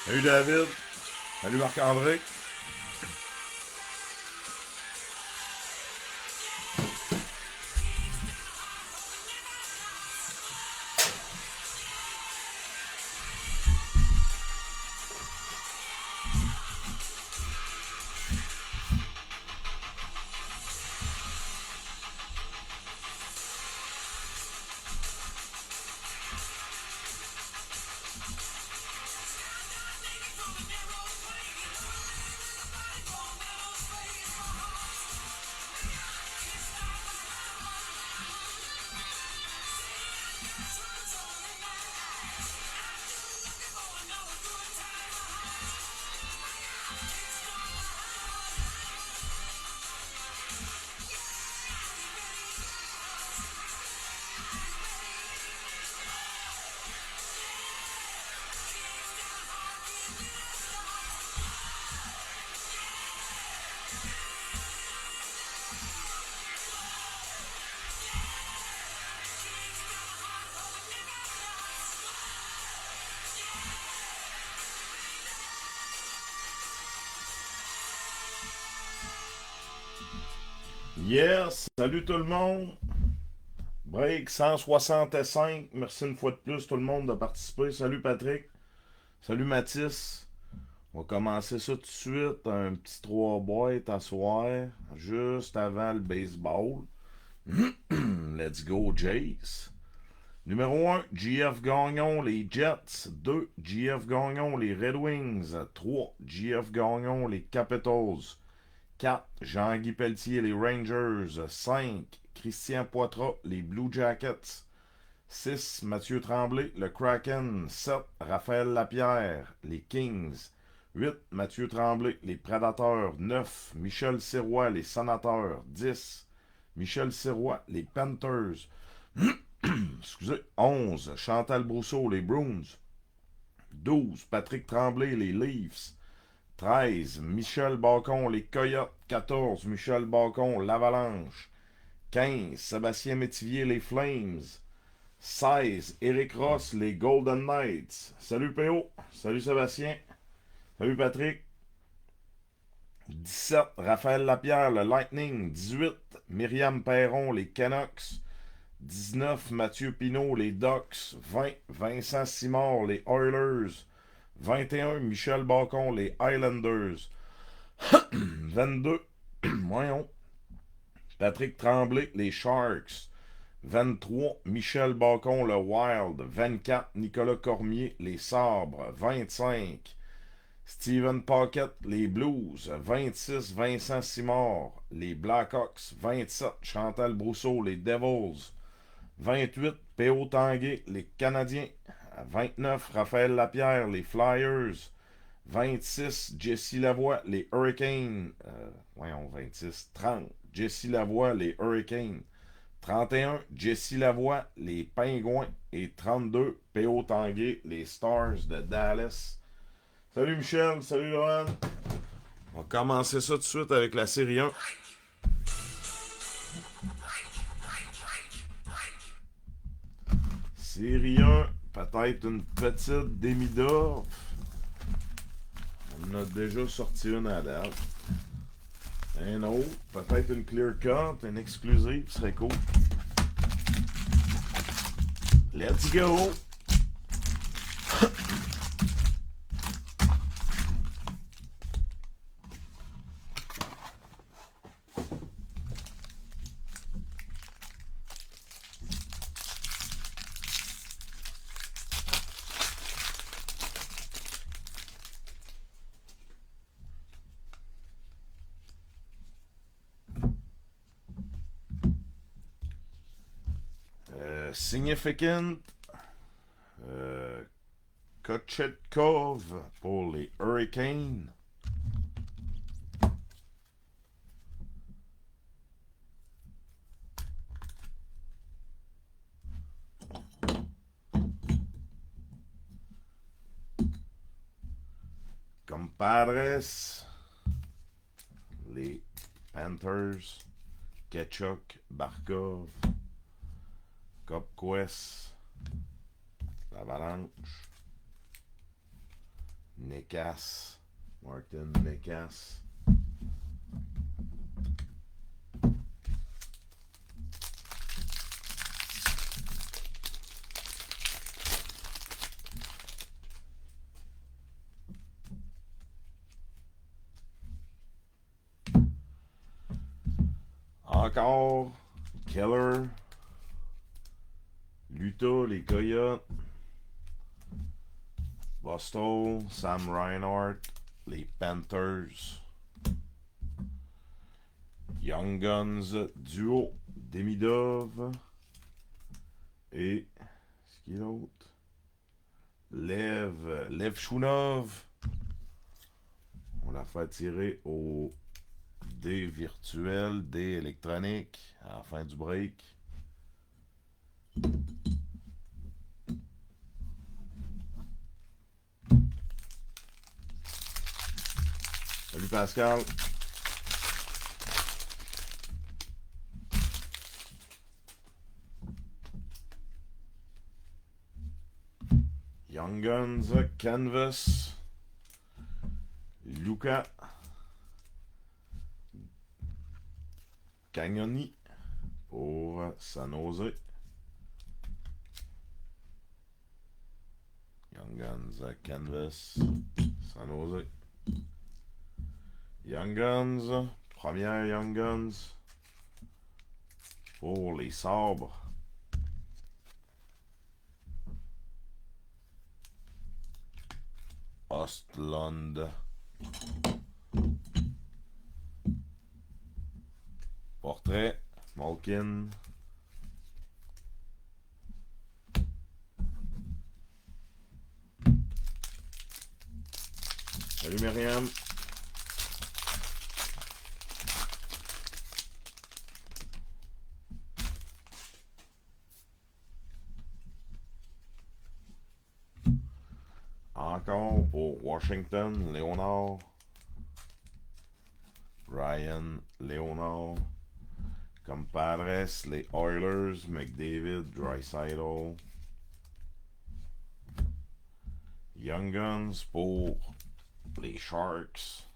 Salut David. Salut Marc-André. Yes, salut tout le monde. Break 165. Merci une fois de plus tout le monde de participer. Salut Patrick. Salut Mathis. On va commencer ça tout de suite. Un petit 3 boîtes à soir. Juste avant le baseball. Let's go Jace. Numéro 1, GF Gagnon, les Jets. 2, GF Gagnon, les Red Wings. 3, GF Gagnon, les Capitals. 4, Jean-Guy Pelletier, les Rangers. 5, Christian Poitras, les Blue Jackets. 6, Mathieu Tremblay, le Kraken. 7, Raphaël Lapierre, les Kings. 8, Mathieu Tremblay, les Prédateurs. 9, Michel Sirois, les Sénateurs. 10, Michel Sirois, les Panthers. Excusez. 11, Chantal Brousseau, les Bruins. 12, Patrick Tremblay, les Leafs. 13, Michel Bacon, les Coyotes. 14, Michel Bacon, l'Avalanche. 15, Sébastien Métivier, les Flames. 16, Éric Ross, les Golden Knights. Salut PO. Salut Sébastien. Salut Patrick. 17, Raphaël Lapierre, le Lightning. 18, Myriam Perron, les Canucks. 19, Mathieu Pinault, les Ducks. 20, Vincent Simard, les Oilers. 21, Michel Bacon, les Highlanders. 22, voyons, Patrick Tremblay, les Sharks. 23, Michel Bacon, le Wild. 24, Nicolas Cormier, les Sabres. 25, Steven Paquette, les Blues. 26, Vincent Simard, les Blackhawks. 27, Chantal Brousseau, les Devils. 28, P.O. Tanguay, les Canadiens. 29, Raphaël Lapierre, les Flyers. 26, Jesse Lavoie, les Hurricanes. Voyons, 26. 30, Jesse Lavoie, les Hurricanes. 31, Jesse Lavoie, les Pingouins. Et 32, P.O. Tanguay, les Stars de Dallas. Salut Michel, salut Laurent. On va commencer ça tout de suite avec la série 1. Série 1, peut-être une petite Demidov. On en a déjà sorti une à date. Un autre, peut-être une clear cut, une exclusive, ce serait cool. Let's go! Significant Kochetkov pour les Hurricanes. Compadres, les Panthers. Ketchuk, Barkov, Cupquest, l'Avalanche, Necas, Martin Necas. Encore Keller, Luta, les Coyotes, Boston, Sam Reinhart, les Panthers, Young Guns, duo, Demidov et ce qui est l'autre? Lev Shunov. On l'a fait tirer au dé virtuel, dé électronique à la fin du break. Salut Pascal. Young Guns, Canvas, Luca, Cagnoni pour San Jose. Young Guns, Canvas, San Jose. Young Guns, première Young Guns pour les Sabres. Ostlund. Portrait, Malkin. Salut Myriam. Encore pour Washington, Léonard. Ryan, Léonard. Compadres, les Oilers, McDavid, Draisaitl. Young Guns pour les Sharks.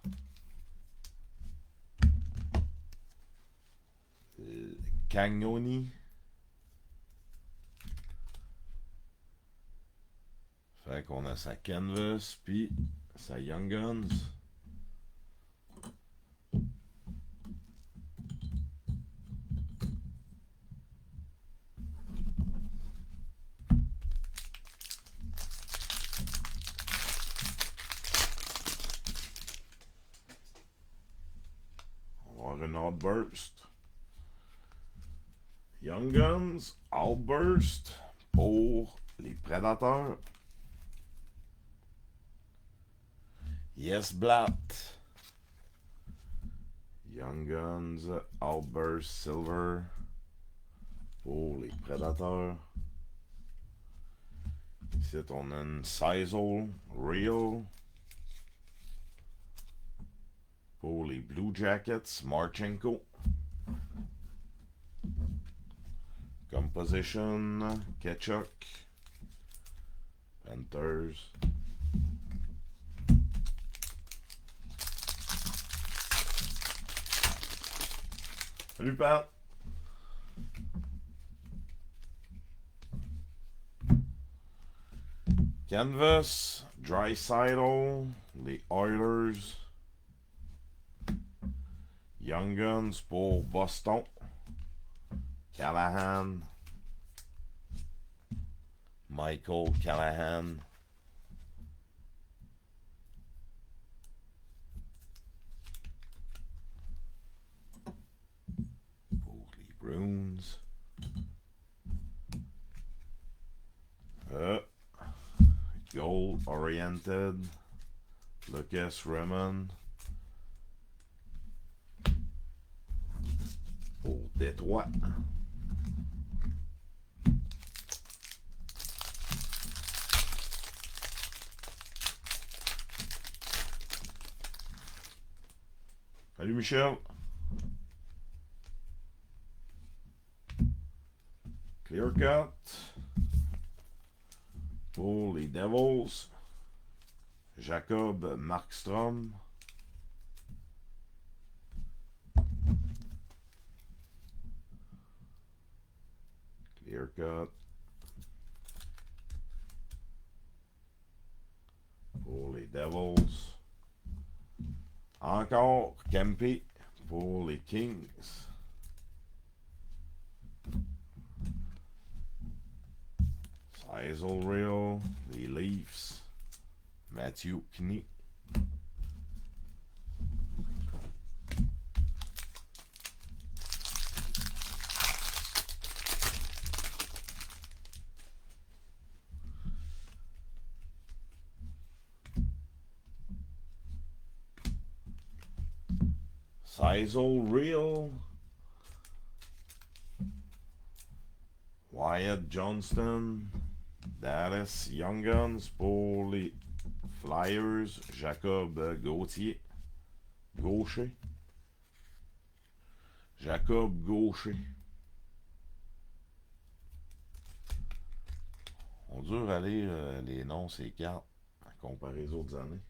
Cagnoni. Fait qu'on a sa Canvas, puis sa Young Guns. On va avoir une Outburst. Young Guns, Outburst pour les Prédateurs. Yes Blatt. Young Guns, Outburst Silver pour les Prédateurs. Ici on a une Sizel Real pour les Blue Jackets, Marchenko. Composition, Ketchuk, Panthers. Salut Pat. Canvas, Draisaitl, les Oilers, Young Guns pour Boston, Callahan, Michael Callahan, pour les Bruins, Goal Oriented, Lucas Raymond, pour Détroit. Salut Michel. Clear Cut pour les Devils, Jacob Markstrom. Clear Cut pour les Devils. Encore Kempe pour les Kings. Sizzle Real, les Leafs. Matthew Knight. Sizzle Real. Wyatt Johnston. Dallas Young Guns pour les Flyers. Jacob Gauthier. Gaucher. Jacob Gaucher. On dure à lire les noms, ces cartes, comparé aux autres années.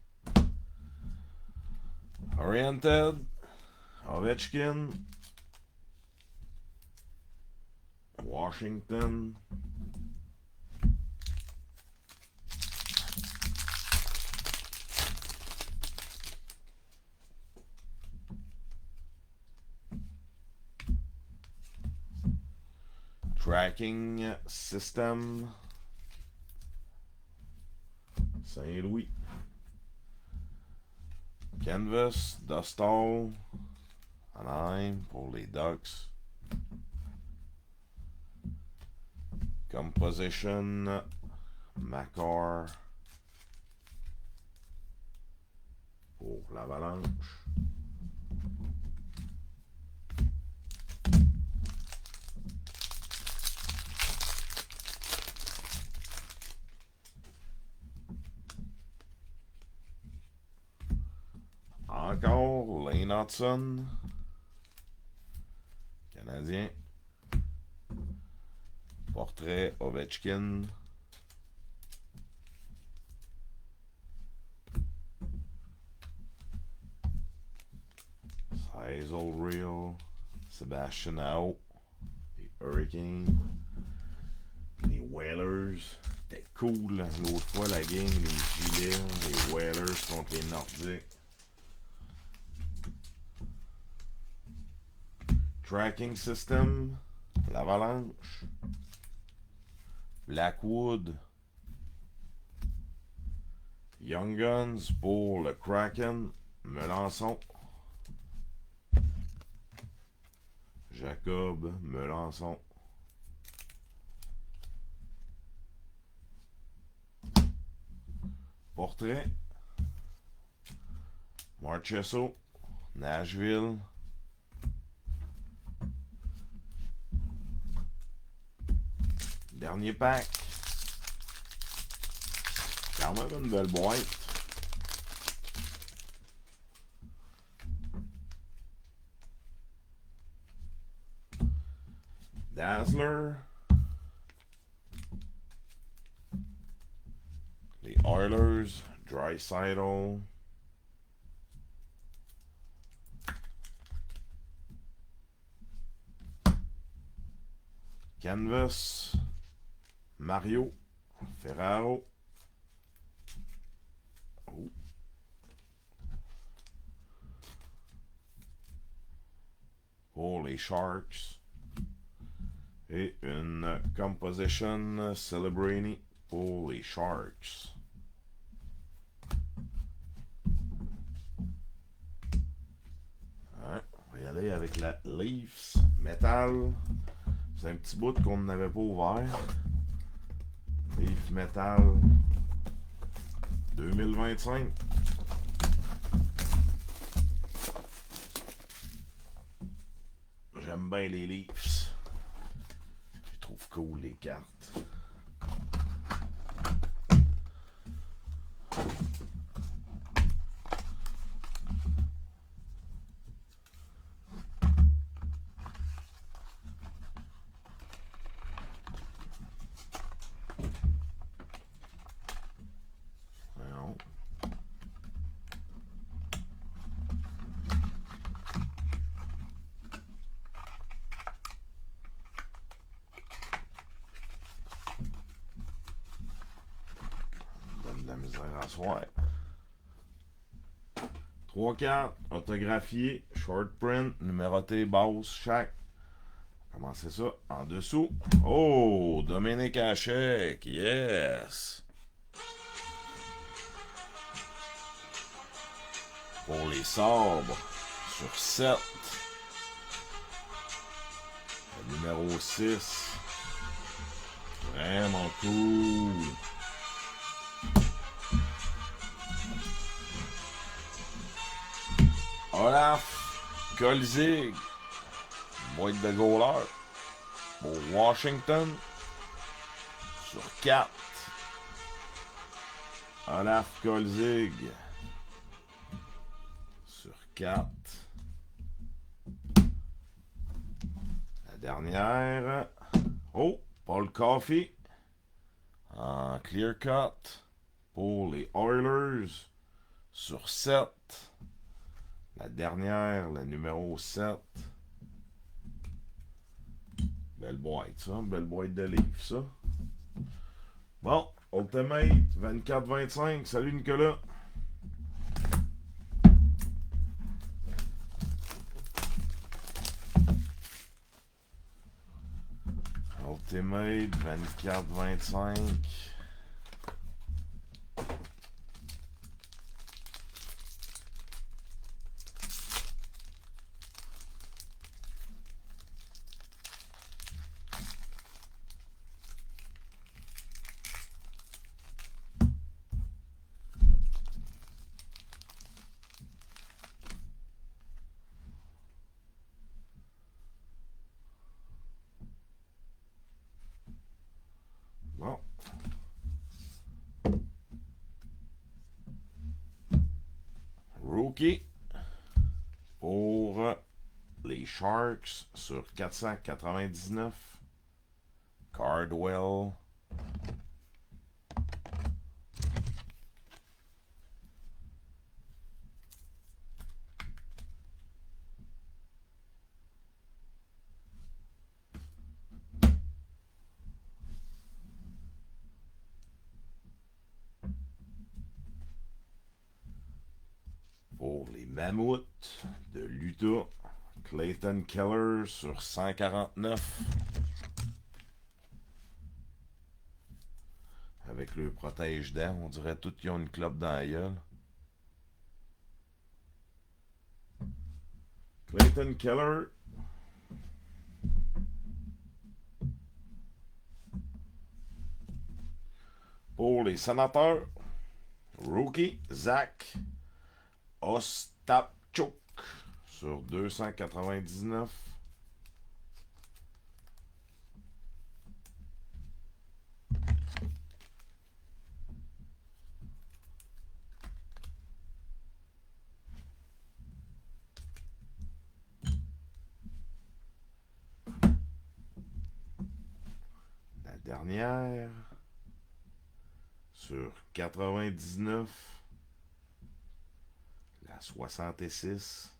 Oriented. Ovechkin. Washington. Tracking System. Saint-Louis. Canvas, Dostal, Anaheim pour les Ducks. Composition, Makar pour l'Avalanche. Encore Lane Hudson, Canadien. Portrait Ovechkin. Sizzle Real, Sebastian Aho, les Hurricanes, les Whalers. C'était cool l'autre fois la game, les Gilets, les Whalers contre les Nordiques. Tracking System, l'Avalanche. Blackwood. Young Guns pour le Kraken. Melançon. Jacob Melançon. Portrait. Marchesso. Nashville. Dernier pack. Quand même une belle boîte. Dazzler. Les Oilers. Draisaitl. Canvas, Mario, Ferraro. Oh. Pour les Sharks. Et une Composition Celebrini pour les Sharks. Ouais, on va y aller avec la Leafs Metal. C'est un petit bout qu'on n'avait pas ouvert. Leafs Metal 2025. J'aime bien les Leafs. Je trouve cool les cartes. Non. Donne de la misère à soir. 3 cartes, autographiées, short print, numéroté basse chaque. Commencez ça en dessous. Oh, Dominique Hachek, yes! Pour les sabres, sur 7. Le numéro 6. Vraiment cool. Olaf Kolzig. Boîte de goaler. Pour Washington. Sur 4. Olaf Kolzig. Sur 4. La dernière. Oh, Paul Coffey. En clear cut. Pour les Oilers. Sur 7. La dernière, le numéro 7. Belle boîte, ça. Belle boîte de livres, ça. Bon, Ultimate 24-25. Salut, Nicolas. Ultimate 24-25. Bon. Rookie pour les Sharks sur 499. Cardwell. Pour les Mammouths de l'Utah, Clayton Keller sur 149. Avec le protège-dents, on dirait tous qu'ils ont une clope dans la gueule. Clayton Keller. Pour les Sénateurs, Rookie, Zach Ostapchuk sur 299. La dernière sur 99. La 66.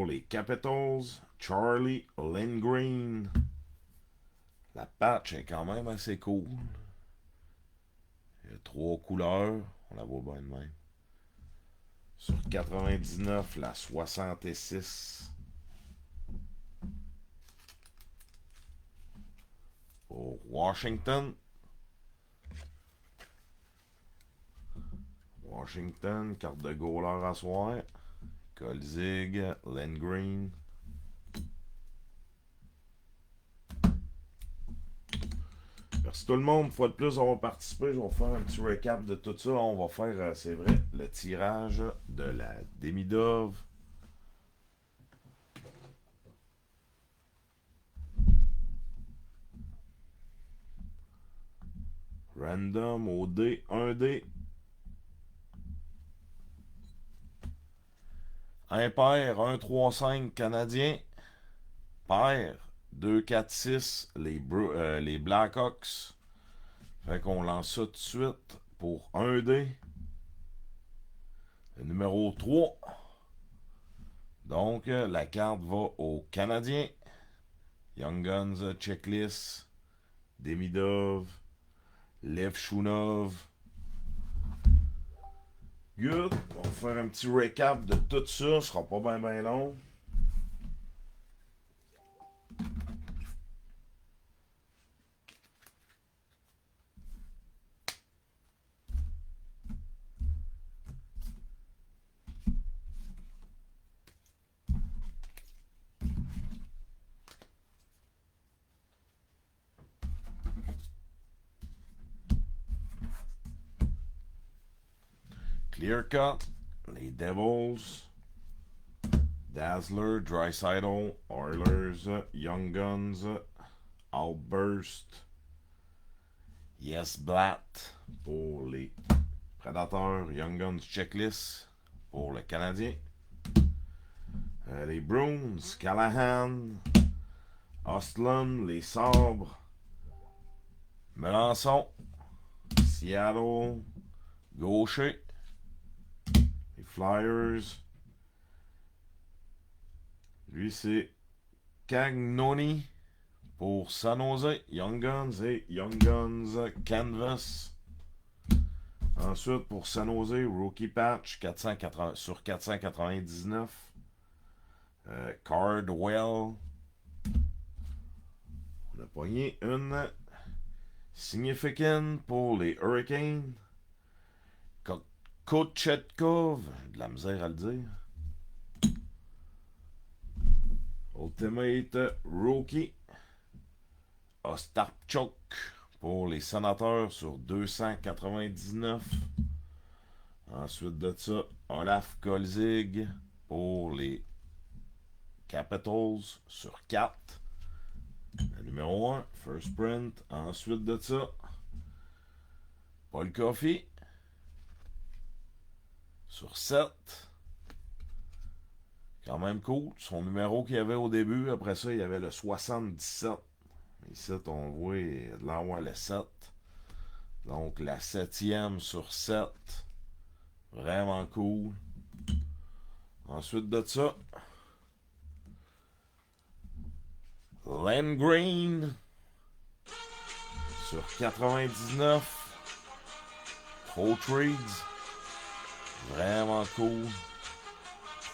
pour les Capitals, Charlie Lindgren. La patch est quand même assez cool. Il y a 3 couleurs. On la voit bien de même. Sur 99, la 66. Pour Washington. Washington, carte de goaler à soir. Kolzig, Lindgren. Merci tout le monde. Une fois de plus, on va participer. Je vais faire un petit recap de tout ça. On va faire, c'est vrai, le tirage de la Demidov. Random au D, 1D. Impair, 1, 3, 5 Canadiens. Pair, 2, 4, 6 les Blackhawks. Fait qu'on lance ça tout de suite pour 1D. Le numéro 3. Donc, la carte va aux Canadiens. Young Guns, Checklist, Demidov, Lev Shunov. Good. On va faire un petit recap de tout ça. Ce sera pas bien long. Clear Cut, les Devils, Dazzler, Draisaitl, Oilers, Young Guns, Outburst, Yes Blatt pour les Predators, Young Guns Checklist pour le Canadien, les Bruins, Callahan, Ostlund, les Sabres, Melançon, Seattle, Gaucher, les Flyers. Lui, c'est Cagnoni pour San Jose, Young Guns et Young Guns Canvas. Ensuite, pour San Jose, Rookie Patch 480, sur 499. Cardwell. On a pogné une Significant pour les Hurricanes. Kochetkov, j'ai de la misère à le dire. Ultimate Rookie. Ostapchuk pour les Sénateurs sur 299. Ensuite de ça, Olaf Kolzig pour les Capitals sur 4. Le numéro 1, First Print. Ensuite de ça, Paul Coffey sur 7. Quand même cool. Son numéro qu'il y avait au début. Après ça, il y avait le 77. Ici, on voit l'envoi le 7. Donc, la 7e sur 7. Vraiment cool. Ensuite de ça, Lindgren sur 99. Pro Trades. Vraiment cool.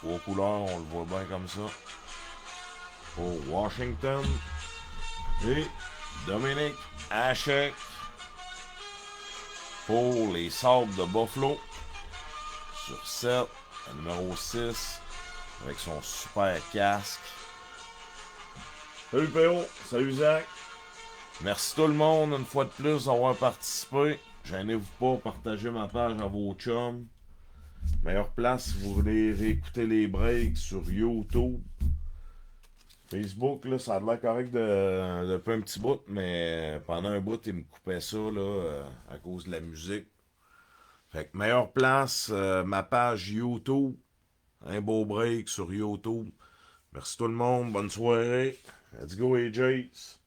3 couleurs, on le voit bien comme ça. Pour Washington. Et Dominic Hasek pour les Sabres de Buffalo. Sur 7. Le numéro 6. Avec son super casque. Salut Péo. Salut Zach. Merci tout le monde une fois de plus d'avoir participé. Gênez-vous pas, partagez ma page à vos chums. Meilleure place si vous voulez réécouter les breaks sur YouTube. Facebook, là, ça a l'air correct depuis un petit bout, mais pendant un bout, il me coupait ça là, à cause de la musique. Fait que meilleure place, ma page YouTube. Un beau break sur YouTube. Merci tout le monde, bonne soirée. Let's go AJs.